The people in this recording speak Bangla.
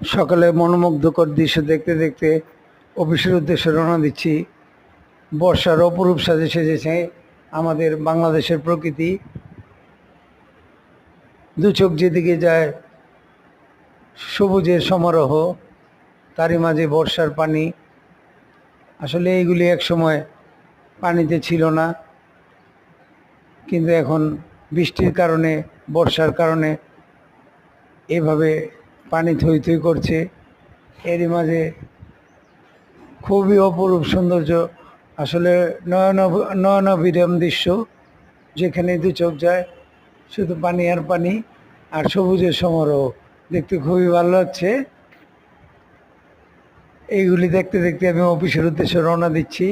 সকালে মনোমুগ্ধকর দৃশ্য দেখতে দেখতে অফিসের উদ্দেশ্যে রওনা দিচ্ছি। বর্ষার অপরূপ সাজে সেজেছে আমাদের বাংলাদেশের প্রকৃতি। দু চোখ যেদিকে যায় সবুজের সমারোহ, তারই মাঝে বর্ষার পানি। আসলে এইগুলি এক সময় পানিতে ছিল না, কিন্তু এখন বৃষ্টির কারণে, বর্ষার কারণে এভাবে পানি থই থই করছে। এরই মাঝে খুবই অপরূপ সৌন্দর্য, আসলে নয়নাভিরাম দৃশ্য। যেখানে দু চোখ যায় শুধু পানি আর পানি, আর সবুজের সমারোহ দেখতে খুবই ভালো লাগছে। এইগুলি দেখতে দেখতে আমি অফিসের উদ্দেশ্যে রওনা দিচ্ছি।